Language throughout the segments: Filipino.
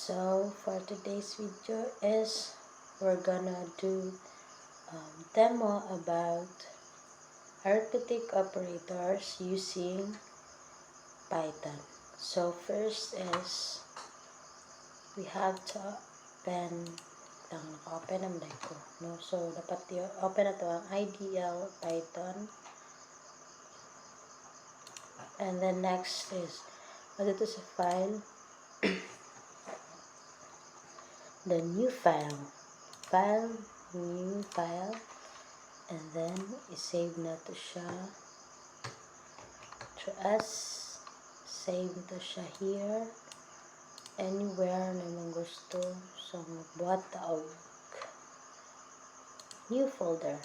So for today's video is we're gonna do demo about arithmetic operators using Python. So first is we have to open ang ko, no? So dapat open na to ang IDL Python. And then next is dito sa file the new file, new file, and then i-save na to siya to us, save to siya here, anywhere naman gusto. So magbuhat ta og new folder.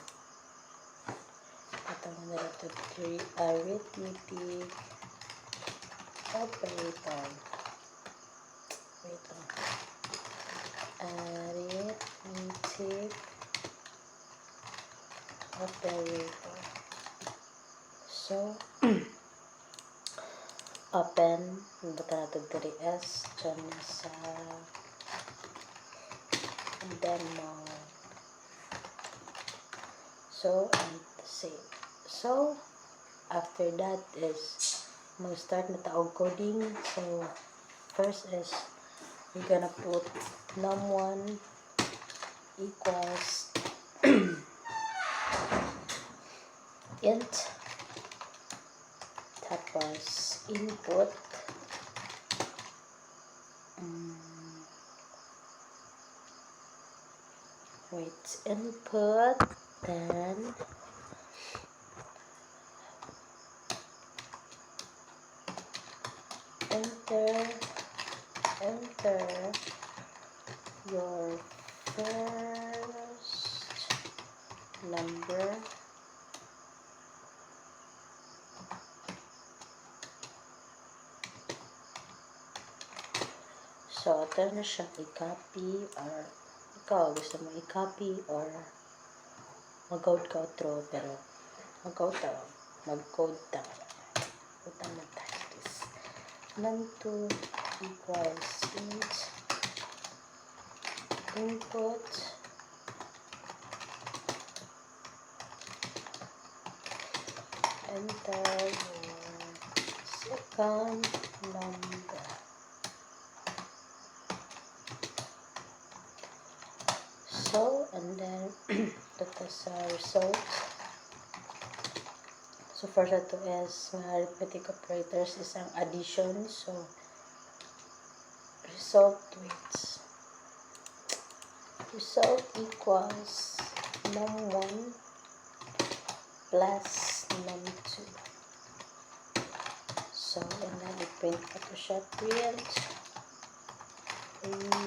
Patawag na ito 3 arithmetic operator. Wait lang. Arithmetic operator. So, open. Bata natin 3S. Diyan sa demo. So, and save. So, after that is mag-start na taog coding. So, first is we're gonna put num1 equals int, tapos input input, then enter your first number, so ito na siya i-copy, or ikaw gusto mo i-copy or mag-code ka through, pero mag-code ta punta na tayo this num2 equals int input enter your second number. So, and then that is our result. So first ito is arithmetic operators is ang addition. So result equals num1 plus num2. So, and then i-print pa ito siya, print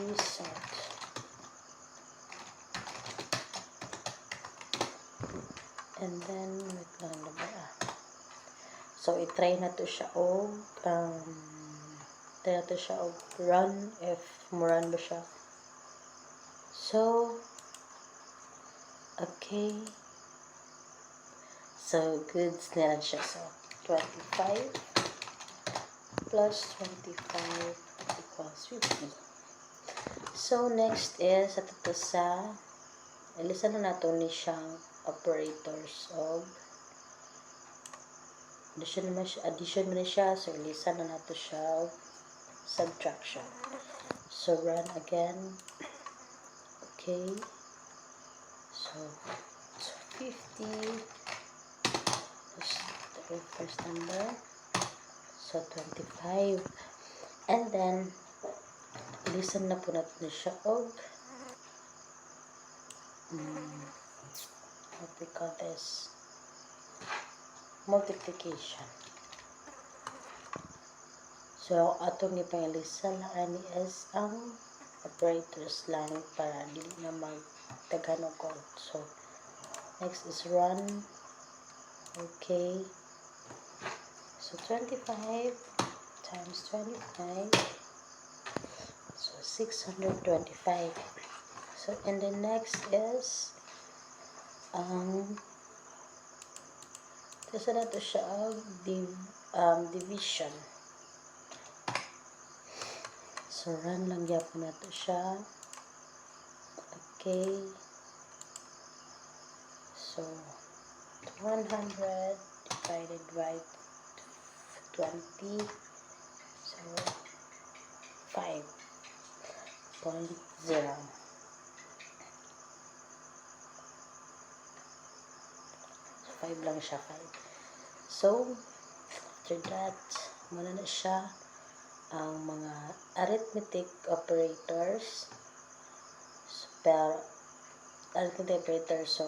result. And then, wait lang na ba? So, i-try na to siya o run if run ba siya. So, okay. So, goods na lang siya. So, 25 plus 25 equals 50. So, next is, at ito sa, ilisa na nato ni siyang operators of addition na siya. So, ilisa na nato siya subtraction. So, run again. Okay. So 50 is the first number. So, 25. And then, listen na po natin siya og what we call this multiplication. So, atong ipangilisa lang is ang operators lang para dili na magtaghan og code. So, next is run. Okay. So, 25 times 25. So, 625. So, and the next is kasi na to siya division. So, run lang yapon na to siya. Okay. So, 100 divided by 20. So, 5.0. So, 5 lang siya, 5. So, after that, muna na siya ang mga arithmetic operators. So, pero, arithmetic operators, so,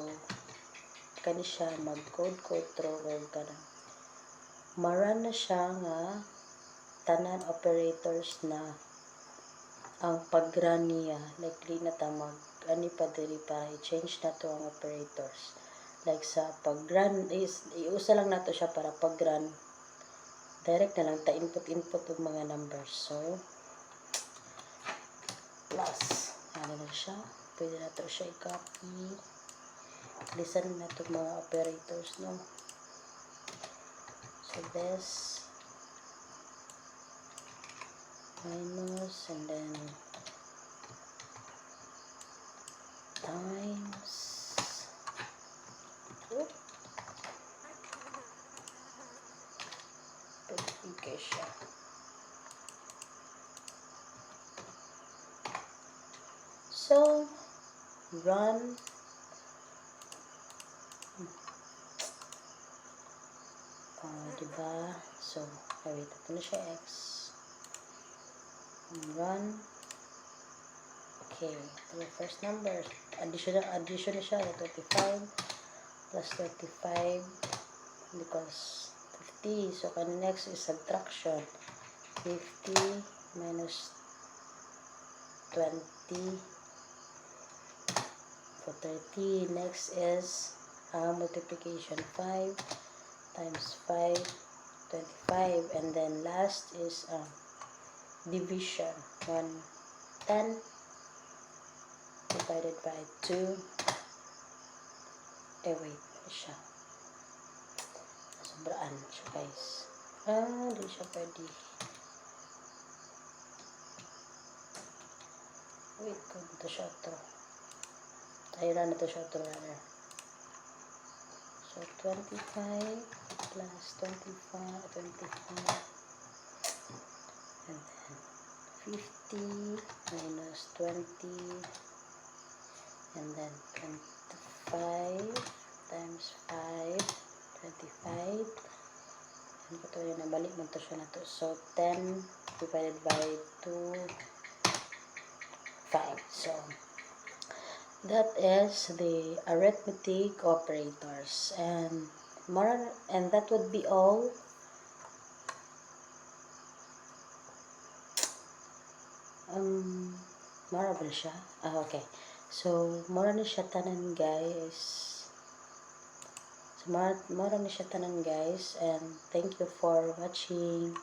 kani siya mag-code through or ganun. Maran na siya nga tanan operators na ang pag-run niya, likely na ta ani pa diri para i-change na to ang operators. Like sa pag-run is iusa lang nato siya para pag-run direct na lang ta input og mga numbers. So plus ano na siya, pwede na to siya i-copy. Listen na to mga operators, no. So this minus and then times okay siya. So run diba? So wait, ito na siya x. Run. Okay, the first number, addition na siya, 25 plus 25 because 50. So, next is subtraction. 50 minus 20. So, 30. Next is multiplication. 5 times 5, 25. And then last is division. 10 divided by 2. Wait, siya. Sobraan siya, guys. Hindi siya pwede. Wait, kung ito siya ito. Ayun na ito siya ito, rather. So, 25 plus 25. And then 50 minus 20. And then 25 times 5, 25. And ito yun, nabalik mo ito siya na ito. So, 10 divided by 2, 5. So, that is the arithmetic operators. And that would be all. Mara ba siya? Okay. So, mara na siya tanan, guys. So, mara na siya tanan, guys. And thank you for watching.